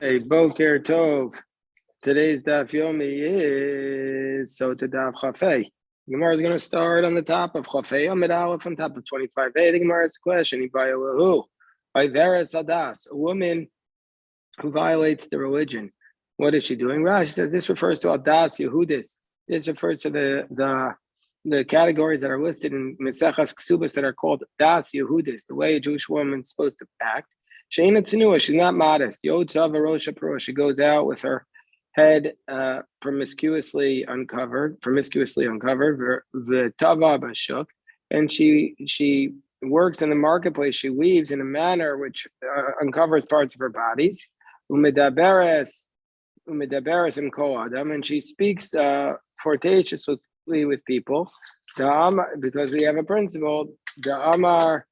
Hey, Boker Tov. Today's Daf Yomi is Sotah Daf Chafei. The Gemara is going to start on the top of Chafei Amid Aleph on top of 25. Hey, the Gemara has a question. Who? Iveres Adas, a woman who violates the religion. What is she doing? Rashi says this refers to Adas Yehudis. This refers to the categories that are listed in Mesechas Ksubas that are called Das Yehudis, the way a Jewish woman is supposed to act. Sheina Tzenua, she's not modest. Yotza Varosha Pro, she goes out with her head promiscuously uncovered, V'tava Bashuk, and she works in the marketplace. She weaves in a manner which uncovers parts of her bodies. Umedaberes and Kol Adam, and she speaks flirtatiously with people. Because we have a principle, the Amar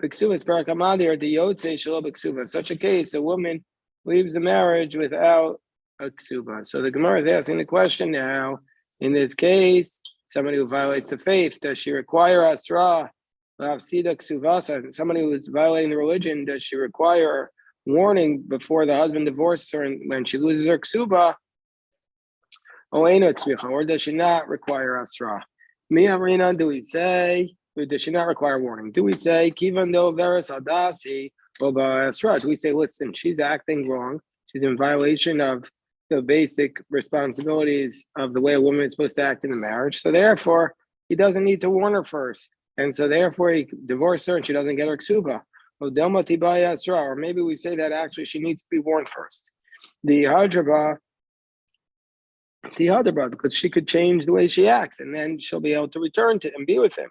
B'ksuvas Parakamadi or the Yotze Shelo B'ksuva. In such a case, a woman leaves the marriage without a ksuba. So the Gemara is asking the question now, in this case, somebody who violates the faith, does she require asra, lafsida ksuvasa? Somebody who is violating the religion, does she require warning before the husband divorces her and when she loses her ksuba? Or does she not require asra? Mi'amrina, do we say, or does she not require warning? Do we say, kivando veras adasi oba asra? Do we say, listen, she's acting wrong, she's in violation of the basic responsibilities of the way a woman is supposed to act in a marriage, so therefore he doesn't need to warn her first, and so therefore he divorces her and she doesn't get her ksuba. Or maybe we say that actually she needs to be warned first. The hadraba, because she could change the way she acts, and then she'll be able to return to and be with him.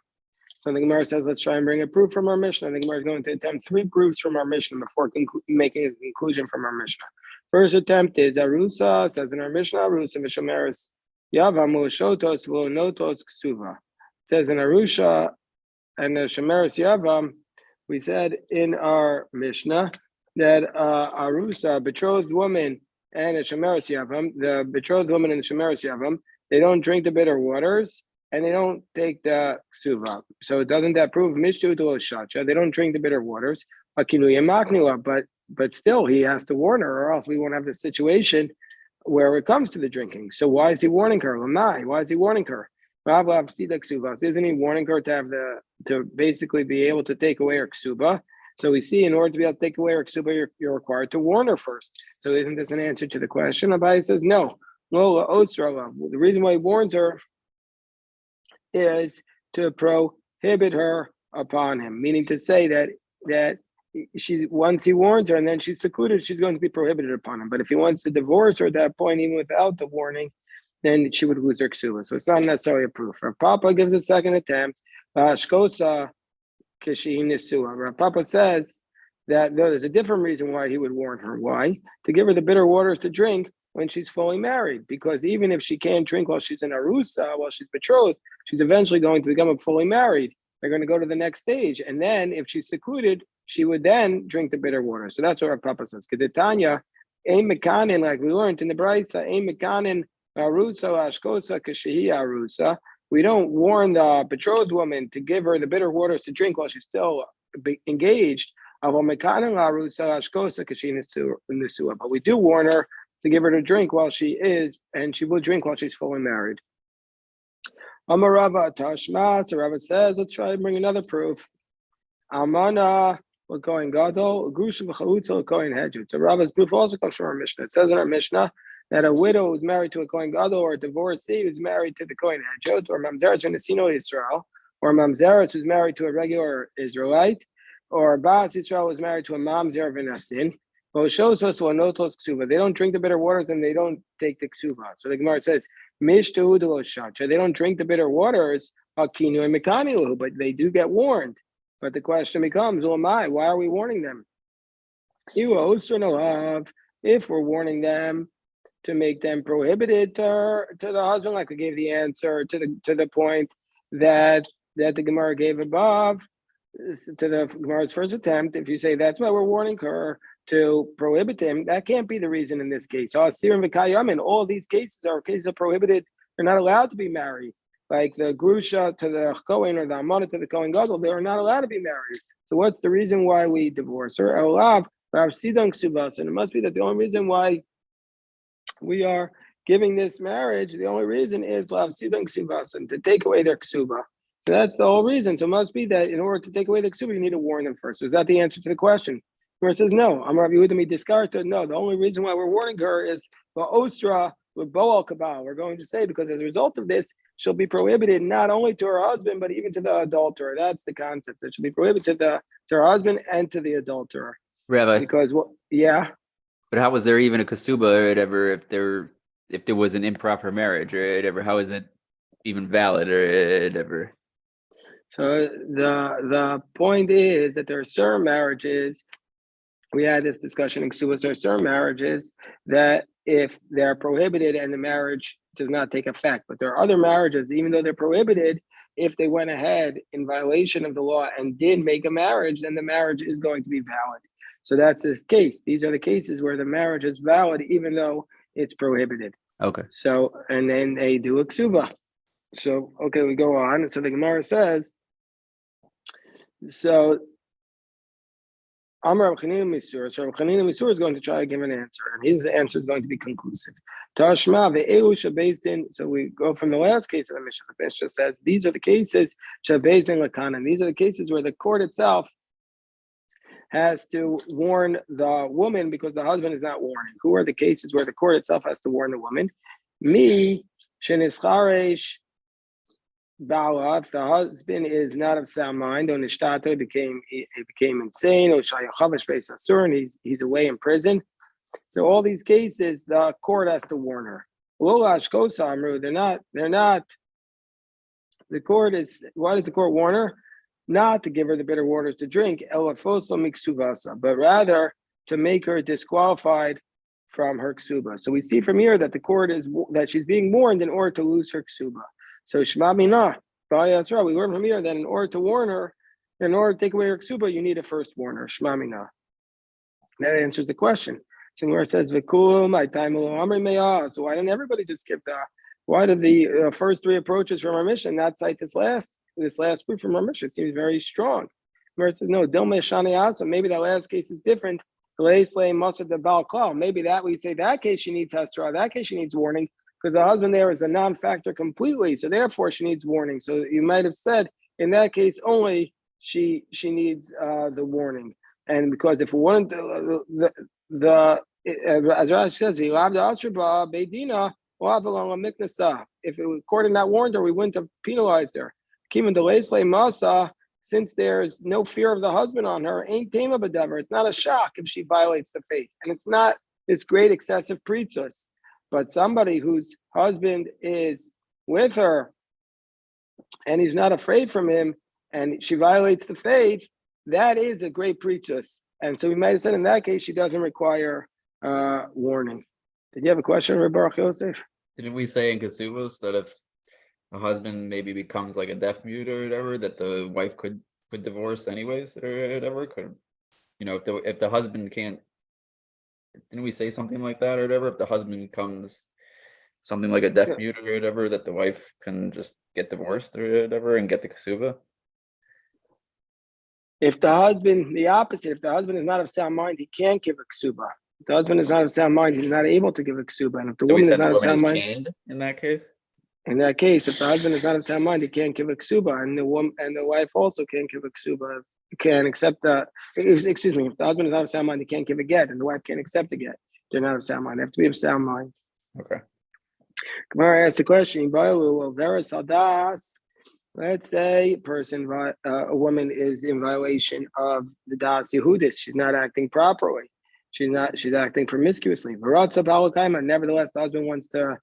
So the Gemara says, let's try and bring a proof from our Mishnah. The Gemara is going to attempt 3 proofs from our Mishnah before making a conclusion from our Mishnah. First attempt is Arusa, says in our Mishnah, Arusa Mishomeres Yavam Shotos Notos Ksuva. It says in Arusha and the Shomeres Yavam, we said in our Mishnah that Arusa, betrothed woman, and the Shomeres Yavam, the betrothed woman and the Shomeres Yavam, they don't drink the bitter waters and they don't take the ksuva. So doesn't that prove Mishtu to Shacha? They don't drink the bitter waters. But still, he has to warn her, or else we won't have the situation where it comes to the drinking. So why is he warning her? Why is he warning her? Isn't he warning her to basically be able to take away her ksuba? So we see in order to be able to take away her ksuba, you're required to warn her first. So isn't this an answer to the question? Abai says no. The reason why he warns her is to prohibit her upon him, meaning to say that she, once he warns her and then she's secluded, she's going to be prohibited upon him. But if he wants to divorce her at that point, even without the warning, then she would lose her ksuba. So it's not necessarily a proof. Rav Papa gives a second attempt. Shkosa kishin nesua. Rav Papa says that no, there's a different reason why he would warn her. Why? To give her the bitter waters to drink when she's fully married. Because even if she can't drink while she's in arusa, while she's betrothed, she's eventually going to become fully married. They're going to go to the next stage. And then if she's secluded, she would then drink the bitter water. So that's what our Papa says. Kedetanya, ein mekanin, like we learned in the Brisa, ein mekanin arusa ashkosa kashihi arusa. We don't warn the betrothed woman to give her the bitter waters to drink while she's still engaged. But we do warn her to give her to drink while she is, and she will drink while she's fully married. Amarava Tashma, so Rava says, let's try to bring another proof. Amana Kohen Gadol, Grusha V'Chalutza Kohen Hedjut. So Rava's proof also comes from our Mishnah. It says in our Mishnah that a widow who's married to a Kohen Gadol or a divorcee who's married to the Kohen Hedjut, or Mamzeres V'Nesino Israel, or Mamzeres who's married to a regular Israelite, or Bas Israel who's married to a Mamzer V'Nesin. Well, it shows us notos ksuva. They don't drink the bitter waters and they don't take the ksuva. So the Gemara says, Mishtu lo shacha. They don't drink the bitter waters, akinu and mekanilu, but they do get warned. But the question becomes, why are we warning them? If we're warning them to make them prohibited to the husband, like we gave the answer to the point that the Gemara gave above, to the Gemara's first attempt, if you say that's why we're warning her to prohibit him, that can't be the reason in this case. In all these cases are cases of prohibited, they're not allowed to be married. Like the Grusha to the Kohen or the Amana to the Kohen Gadol, they are not allowed to be married. So what's the reason why we divorce her? Rav Sidon Ksubas, and it must be that the only reason why we are giving this marriage, the only reason is Lav Sidon Ksubas, and to take away their Ksuba. So that's the whole reason. So it must be that in order to take away the Ksuba, you need to warn them first. So is that the answer to the question? Where it says, no, I'm Rav Yehuda Midiskarta. No, the only reason why we're warning her is Osra with Boal Kabal. We're going to say, because as a result of this, she'll be prohibited not only to her husband, but even to the adulterer. That's the concept. That she'll be prohibited to her husband and to the adulterer. Rabbi. Because yeah. But how was there even a kasuba or whatever if there was an improper marriage or whatever? How is it even valid or whatever? So the point is that there are certain marriages. We had this discussion in Ksubas. There are certain marriages that if they're prohibited and the marriage does not take effect, but there are other marriages, even though they're prohibited, if they went ahead in violation of the law and did make a marriage, then the marriage is going to be valid. So that's this case. These are the cases where the marriage is valid, even though it's prohibited. Okay. So, and then they do a ksuba. So, okay, we go on. So the Gemara says, so Amar Rav Chanina Misur. So Rav Chanina Misur is going to try to give an answer, and his answer is going to be conclusive. Tashma ve'elu based in. So we go from the last case of the Mishnah. The Mishnah says these are the cases based in Lakana. These are the cases where the court itself has to warn the woman because the husband is not warning. Who are the cases where the court itself has to warn the woman? Me, shenischaresh Bala, if the husband is not of sound mind, or Nishtato became insane, or Shayachavish Beis Asur, and he's away in prison. So all these cases, the court has to warn her. They're not. The court is. Why does the court warn her? Not to give her the bitter waters to drink, but rather to make her disqualified from her ksuba. So we see from here that the court is that she's being warned in order to lose her ksuba. So Shema Mina, we learn from here that in order to warn her, in order to take away her ksuba, you need to first warn her. Shema Mina. That answers the question. So where it says Vikul, my time so why didn't everybody just skip that? Why did the first three approaches from our mission not cite this last proof from our mission? It seems very strong. Where it says no, maybe that last case is different. Maybe that we say that case she needs hesra, that case she needs warning, because the husband there is a non-factor completely, so therefore she needs warning. So you might have said in that case only she needs the warning, and because if it weren't as Rashi says, if the court had not warned her, we wouldn't have penalized her. Since there's no fear of the husband on her, ain't tema b'davar. It's not a shock if she violates the faith, and it's not this great excessive preachus. But somebody whose husband is with her and he's not afraid from him, and she violates the faith, that is a great preachus. And so we might have said in that case she doesn't require warning. Did you have a question, Rabbi Baruch Yosef? Didn't we say in Kasubos that if a husband maybe becomes like a deaf mute or whatever, that the wife could divorce anyways or whatever? Could, if the husband can't, didn't we say something like that or whatever? If the husband becomes something like a deaf mute or whatever, that the wife can just get divorced or whatever and get the kasuba? If the husband, the opposite, if the husband is not of sound mind, he can't give a ksuba. If the husband is not of sound mind, he's not able to give a ksuba. And if the woman is not of sound mind, in that case, if the husband is not of sound mind, he can't give a ksuba, and the wife also can't give a ksuba. Can accept the. Excuse me. If the husband is not of sound mind, he can't give a get, and the wife can't accept a get. They're not of sound mind. They have to be of sound mind. Okay. Gemara asked the question. Let's say a woman is in violation of the Das Yehudis. She's not acting properly. She's acting promiscuously. Nevertheless, the husband wants to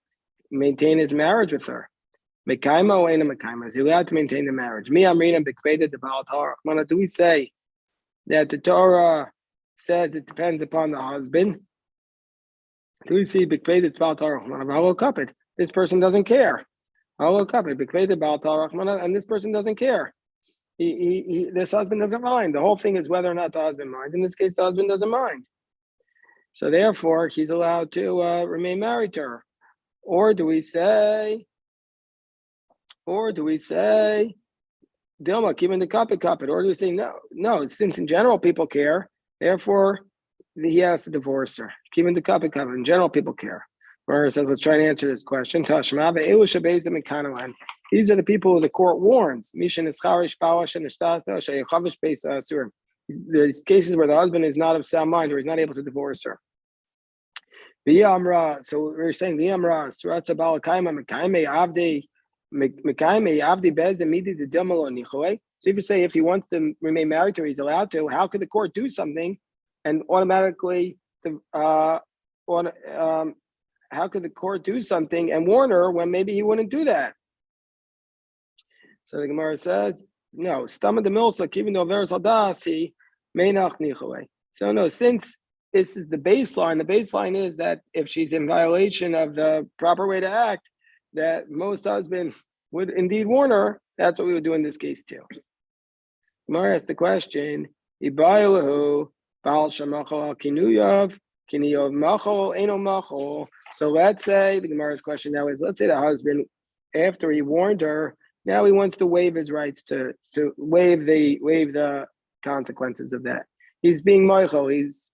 maintain his marriage with her. Mekaima or ain't a mekaima? Is he allowed to maintain the marriage? Do we say that the Torah says it depends upon the husband? Do we see this person doesn't care? And this person doesn't care. This husband doesn't mind. The whole thing is whether or not the husband minds. In this case, the husband doesn't mind. So therefore, he's allowed to remain married to her. Or do we say, Dilma, keep in the cup? Or do we say, no, since in general people care, therefore he has to divorce her. Keeping the cup cover. In general, people care. Mara says, let's try and answer this question. Tashma ve'elu shebezim mekanalan. These are the people who the court warns. Mishin ischarish bawash and ishtasta sheyachavish beis asurim. There's cases where the husband is not of sound mind or he's not able to divorce her. V'yamra. So we're saying v'yamra suratza balakaima mekaime avdi mekaime avdi bezim midi de demalo nichoy. So if you say if he wants to remain married to her, he's allowed to. How could the court do something and automatically how could the court do something and warn her when maybe he wouldn't do that? So the Gemara says, no, stomach the milsa, even though veris aldasi, meinach nichoy. So no, since this is the baseline is that if she's in violation of the proper way to act, that most husbands would indeed warn her. That's what we would do in this case too. Gemara asks the question, Ibayalahu, Baal Shamachal Kinuyav, Kiniyov Machal, Eno Machal. So let's say the Gemara's question now is, let's say the husband, after he warned her, now he wants to waive his rights to waive the consequences of that. He's being Michael, he's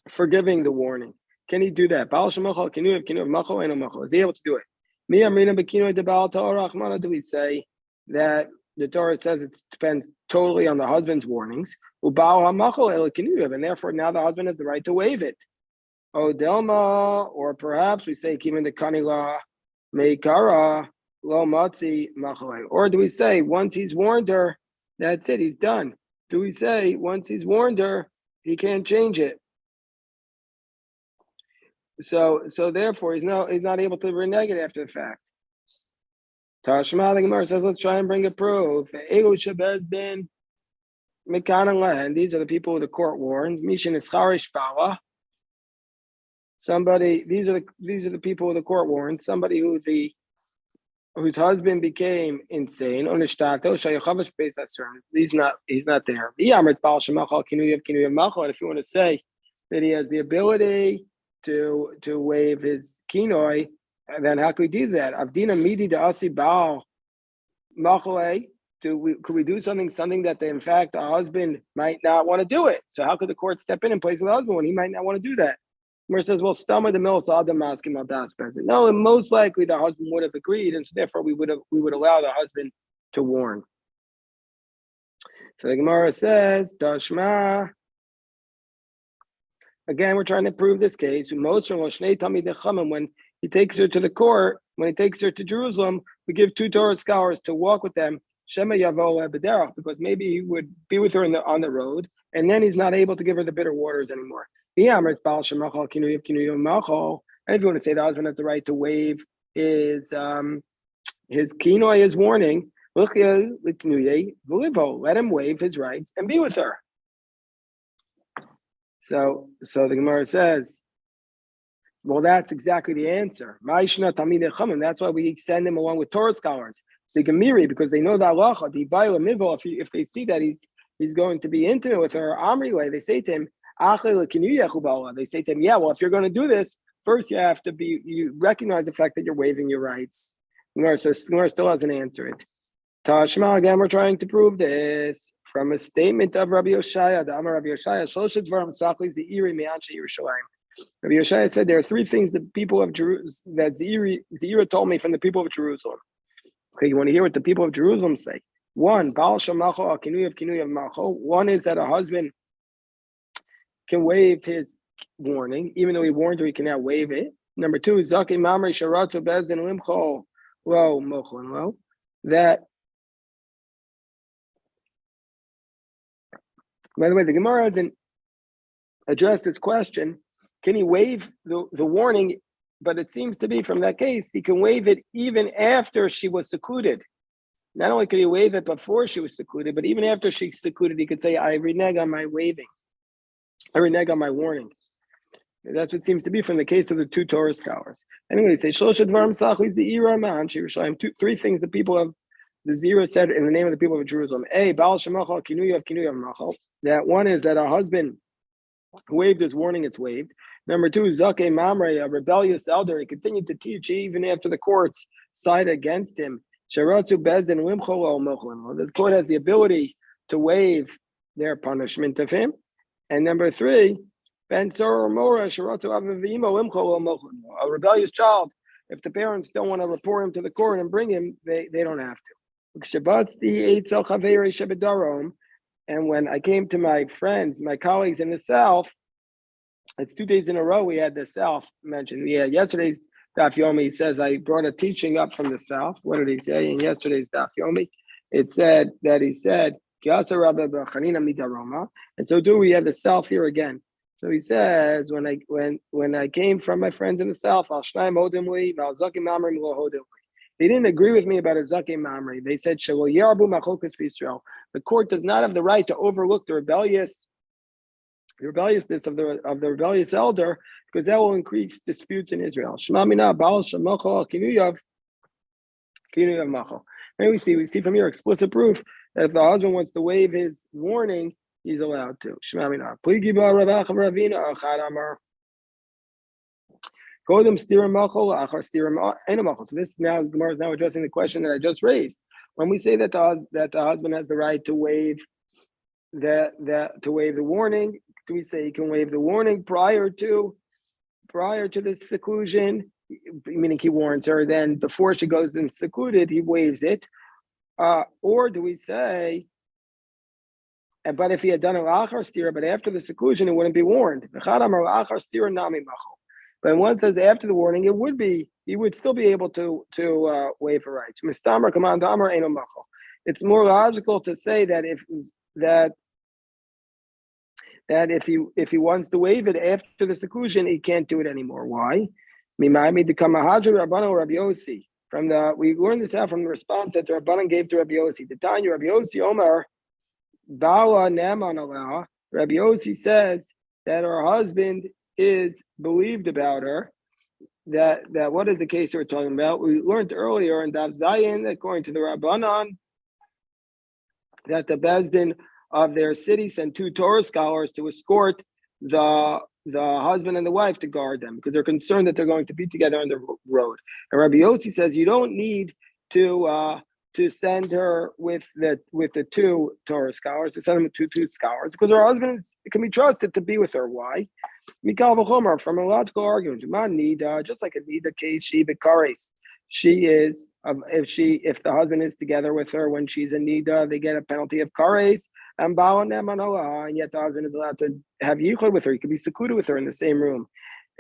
forgiving the warning. Can he do that? Baal Shamachal Kinuyav, Kiniyov Machal, Eno Machal. Is he able to do it? Mi Amrina Bekino de Baal Torah Rahmana, do we say that the Torah says it depends totally on the husband's warnings, and therefore now the husband has the right to waive it. O Delma, or perhaps we say Kimin the Kanila Meikara Lo Matzi Machale. Or do we say once he's warned her, that's it, he's done? Do we say once he's warned her, he can't change it? So therefore he's not able to renege it after the fact. Tashma, the Gemara says, let's try and bring a proof. These are the people who the court warns. Mishin ischarish bawa. Somebody, these are the people who the court warns. Somebody whose husband became insane. He's not there. And if you want to say that he has the ability to waive his kinoi, and then how could we do that? Avdina midi de asi baal machale. Could we do something that in fact a husband might not want to do it? So how could the court step in place with the husband when he might not want to do that? Where it says, well, stomach the mill adam maskim al das present. No, and most likely the husband would have agreed, and so therefore we would allow the husband to warn. So the Gemara says, Dashma. Again, we're trying to prove this case. When he takes her to the court, when he takes her to Jerusalem, we give 2 Torah scholars to walk with them, Shema Yavo Bederach, because maybe he would be with her on the road, and then he's not able to give her the bitter waters anymore. And if you want to say the husband has the right to waive his kinoi, his warning, let him waive his rights and be with her. So the Gemara says, well, that's exactly the answer. That's why we send him along with Torah scholars, the Gemiri, because they know the halacha. If they see that he's going to be intimate with her, Amrile, they say to him, they say to him, yeah, well, if you're going to do this, first you recognize the fact that you're waiving your rights. Gemara still hasn't answered it. Tashma, again, we're trying to prove this from a statement of Rabbi Yoshaya, the Amar Rabbi Yoshaya, Rabbi Yoshaya said there are 3 things that people of Jerusalem that Zira told me from the people of Jerusalem. Okay, you want to hear what the people of Jerusalem say? 1, Baal Shamacho Kinuyav Macho. 1 is that a husband can waive his warning, even though he warned her, he can now waive it. Number 2, Zaki Mamre Sharatu Bezdin Limcho Lo Mochlin Lo. That, by the way, the Gemara hasn't addressed this question. Can he waive the warning? But it seems to be from that case, he can waive it even after she was secluded. Not only could he waive it before she was secluded, but even after she's secluded, he could say, I renege on my waiving. I renege on my warning. That's what seems to be from the case of the 2 Torah scholars. Anyway, they say, 3 things the people of the Zira said in the name of the people of Jerusalem. A, Baal Shemachal Kinuyav Machal. That one is that a husband waived his warning, it's waived. Number 2, Zake Mamre, a rebellious elder. He continued to teach even after the courts sided against him. Sharatu Bezdin Limcholo Mochlin. The court has the ability to waive their punishment of him. And number 3, Ben Sor Mora Sharatu Avivimo Imcho Mochel. A rebellious child, if the parents don't want to report him to the court and bring him, they don't have to. And when I came to my friends, my colleagues in the South, it's 2 days in a row we had the South mentioned. Yeah, yesterday's Daf Yomi says I brought a teaching up from the South. What did he say in yesterday's Daf Yomi? It said that he said, and so do we have the South here again. So he says, when I came from my friends in the South, they didn't agree with me about a Zakim Mamri. They said, the court does not have the right to overlook the rebelliousness of the rebellious elder, because that will increase disputes in Israel. And we see from here explicit proof that if the husband wants to waive his warning, he's allowed to. So this now Gemara is now addressing the question that I just raised. When we say that the husband has the right to waive the warning, do we say he can waive the warning prior to the seclusion, meaning he warns her, then before she goes in secluded, he waives it? Or do we say, but if he had done it la'achar stira, but after the seclusion, it wouldn't be warned? But when one says after the warning, he would still be able to waive her rights. It's more logical to say that if he wants to waive it after the seclusion, he can't do it anymore. Why? We learned this out from the response that the Rabbanan gave to Rabbi Yossi. The Tanya Rabbi Yossi Omar Bala Naman Allah. Rabbi Yossi says that her husband is believed about her. That what is the case we're talking about? We learned earlier in Daf Zayin, according to the Rabbanan, that the Bezdin of their city sent 2 Torah scholars to escort the husband and the wife to guard them, because they're concerned that they're going to be together on the road. And Rabbi Yossi says you don't need to send her with the 2 Torah scholars, to send them with 2 scholars, because her husband can be trusted to be with her. Why? Mikal v'chomer, from a logical argument, just like a nida case, she bekares. She is, if the husband is together with her when she's a nida, they get a penalty of kares. And yet the husband is allowed to have yichud with her. He could be secluded with her in the same room.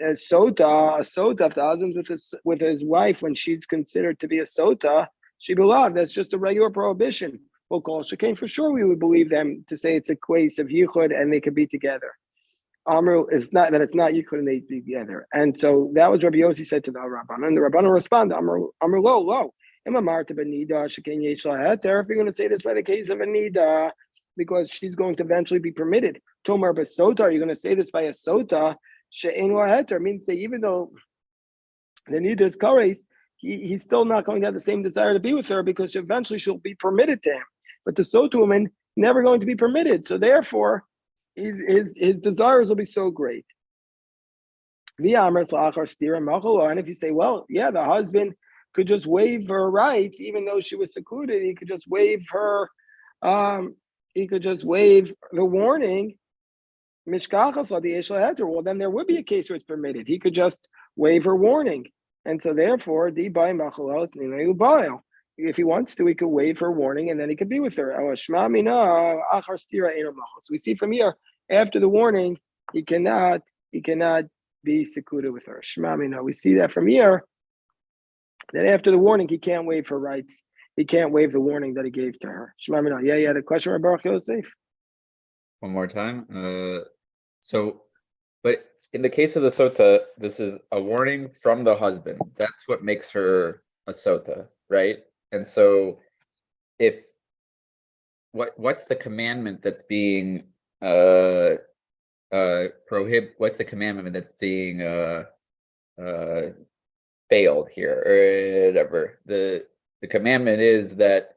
Sotah, if the husband's with his wife when she's considered to be a sotah, she beloved. That's just a regular prohibition. We'll call shekain for sure. We would believe them to say it's a case of yichud and they could be together. Amru is not that it's not yichud and they be together. And so that was Rabbi Yossi said to the Rabbanan. And the Rabbanan responded, Amru lo. If you're going to say this by the case of a nida, because she's going to eventually be permitted. Tomar b'sotah, are you going to say this by a sotah? She'ein laheter means say even though the nida is kares, he's still not going to have the same desire to be with her, because eventually she'll be permitted to him. But the sotah woman never going to be permitted. So therefore, his desires will be so great. And if you say, well, yeah, the husband could just waive her rights, even though she was secluded, he could just waive her. He could just waive the warning. Well, then there would be a case where it's permitted. He could just waive her warning. And so therefore, if he wants to, he could waive her warning and then he could be with her. So we see from here, after the warning, he cannot be secluded with her. We see that from here, that after the warning, he can't waive her rights. He can't waive the warning that he gave to her. Yeah, the question about Baruch Yosef. One more time. But in the case of the sotah, this is a warning from the husband. That's what makes her a sotah, right? And so, what's the commandment that's being What's the commandment that's being failed here, or whatever? The commandment is that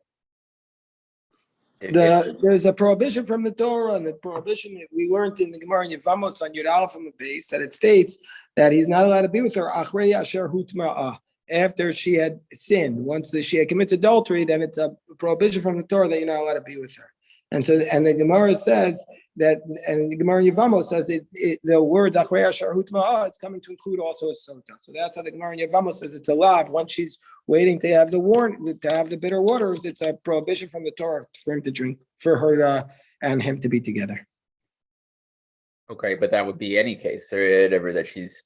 there's a prohibition from the Torah, and the prohibition we learned in the Gemara in Yevamos on Yud Aleph from the base, that it states that he's not allowed to be with her achrei asher hutma'ah, after she had sinned. Once she had committed adultery, then it's a prohibition from the Torah that you're not allowed to be with her. And the Gemara says that, and the Gemara in Yevamos says the words Achrei Asher Hutma'ah is coming to include also a Sotah. So that's how the Gemara in Yevamos says it's a lav. Once she's waiting to have the bitter waters, it's a prohibition from the Torah for him to drink, for her and him to be together. Okay, but that would be any case, or whatever, that she's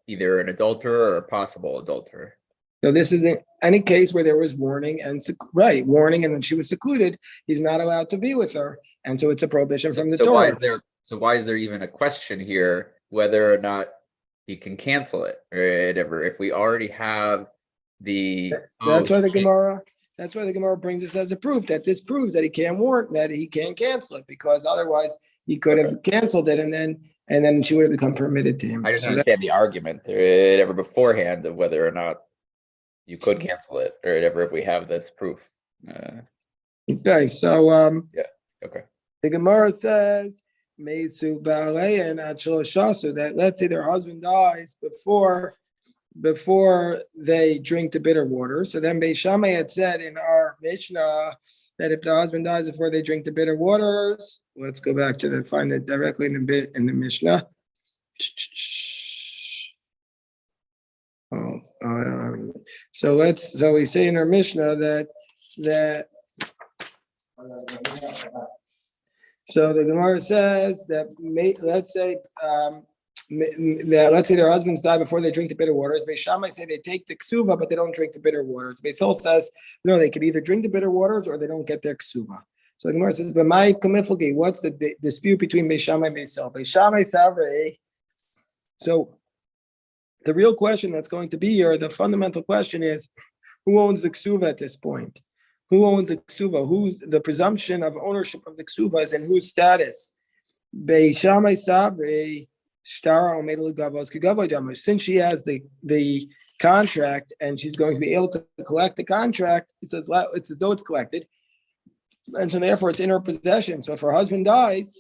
either an adulterer or a possible adulterer. No, this is any case where there was warning and then she was secluded. He's not allowed to be with her, and so it's a prohibition from the Torah. Why is there even a question here whether or not he can cancel it or whatever? If we already have that's why the Gemara brings this as a proof that this proves that he can't cancel it, because otherwise he could have canceled it and then she would have become permitted to him. I just understand the argument or whatever beforehand of whether or not you could cancel it or whatever if we have this proof. Okay, so okay. The Gemara says Mesu Ba'alei and Achoshasu, that let's say their husband dies before they drink the bitter water. So then Beis Shammai had said in our Mishnah that if the husband dies before they drink the bitter waters, let's go back to find it directly in the Mishnah. So we say in our Mishnah that so the Gemara says that let's say their husbands die before they drink the bitter waters. Beis Shammai say they take the ksuva, but they don't drink the bitter waters. Beis Hillel says no, they could either drink the bitter waters or they don't get their ksuva. So the Gemara says, but my kamiflagi, what's the dispute between Beis Shammai and Beis Hillel? Beis Shammai savrei. So the real question that's going to be here, the fundamental question is, who owns the ksuva at this point? Who owns the ksuva? Who's the presumption of ownership of the ksuva is in whose status? Beis Shammai savrei. Since she has the contract and she's going to be able to collect the contract, it's as though it's collected, and so therefore it's in her possession. So if her husband dies,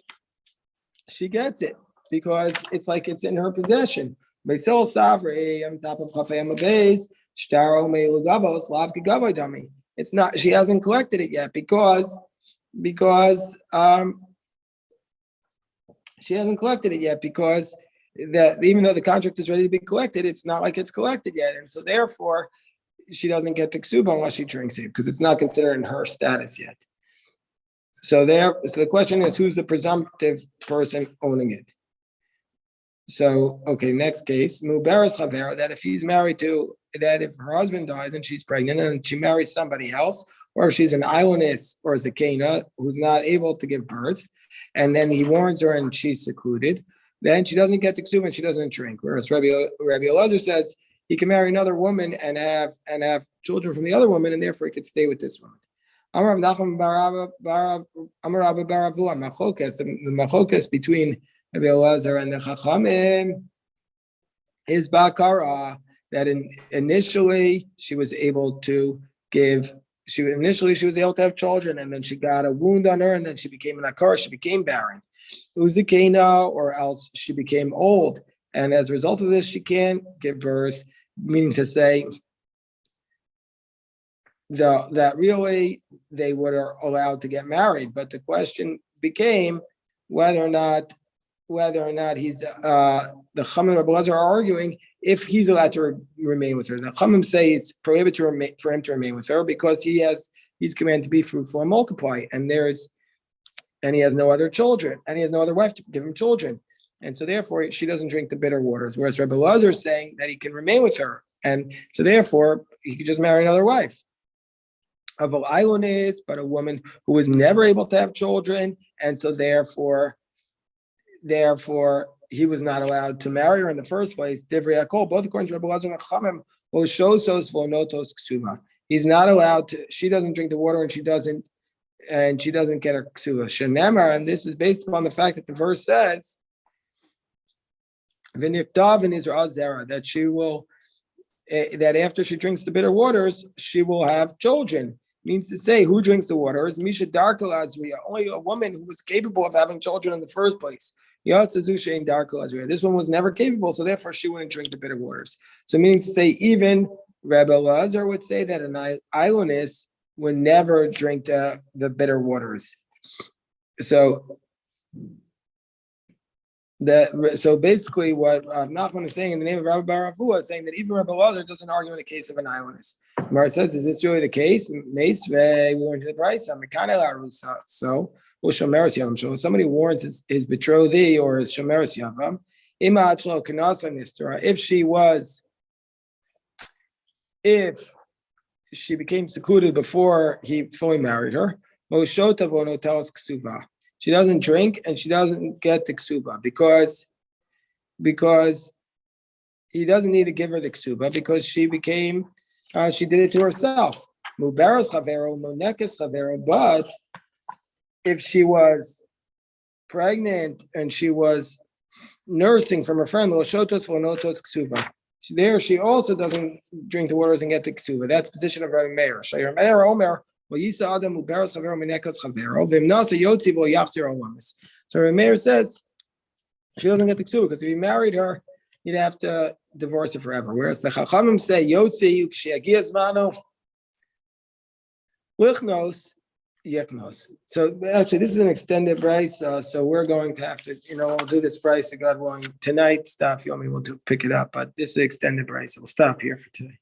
she gets it because it's like it's in her possession. It's not. She hasn't collected it yet because she hasn't collected it yet because that even though the contract is ready to be collected, it's not like it's collected yet, and so therefore she doesn't get the ksuba unless she drinks it because it's not considered in her status yet. So the question is, who's the presumptive person owning it? So okay, next case, muberes chaver, that if he's married to that, if her husband dies and she's pregnant and she marries somebody else, or if she's an islandess or a zakena who's not able to give birth, and then he warns her and she's secluded, then she doesn't get the ksuba and she doesn't drink. Whereas Rabbi Elazar says he can marry another woman and have children from the other woman, and therefore he could stay with this woman. Amar Rav Nachman bar Avu, the machlokas between Rabbi Elazar and the Chachamim is bakara, that initially she was able to have children, and then she got a wound on her, and then she became an akar, she became barren. Uzikena, or else she became old, and as a result of this, she can't give birth. Meaning to say, that really they were allowed to get married, but the question became whether or not he's the Chachamim Rabbi Elazar are arguing if he's allowed to remain with her. The Chachamim say it's prohibited for him to remain with her because he's commanded to be fruitful and multiply, and he has no other children, and he has no other wife to give him children, and so therefore she doesn't drink the bitter waters. Whereas Rabbi Elazar is saying that he can remain with her, and so therefore he could just marry another wife. Of an islandess, but a woman who was never able to have children, and so therefore he was not allowed to marry her in the first place. Divrei Hakol, both according to Rabbi Elazar and Chachamim, he's not allowed to. She doesn't drink the water, and she doesn't get her ksuva. Shenemar, and this is based upon the fact that the verse says, "V'niktav in Israel zera," that she will, that after she drinks the bitter waters, she will have children. Means to say, who drinks the waters? Misha Darkal Azriya, only a woman who was capable of having children in the first place. This one was never capable, so therefore she wouldn't drink the bitter waters. So meaning to say, even Rabbi Elazar would say that an islandess would never drink the bitter waters. So basically what Nachman is saying in the name of Rabbi Bar Refuah is saying that even Rabbi Lazar doesn't argue in the case of an islandess. Mara says, is this really the case? We went to the price. So so somebody warns his betrothed or his shomeres yavam. If she became secluded before he fully married her, she doesn't drink and she doesn't get the ksuba because he doesn't need to give her the ksuba because she became she did it to herself. But if she was pregnant and she was nursing from her friend, there she also doesn't drink the waters and get the ksuba. That's the position of Rabbi Meir. So Rabbi Meir says she doesn't get the ksuba because if he married her, he'd have to divorce her forever. Whereas the Chachamim say Yotzi Ukshiagias Mano Lichnos Yeknos. So actually, this is an extended price. So we're going to have to, we'll do this price, God willing, tonight. Stuff, we'll pick it up. But this is an extended price. So we'll stop here for today.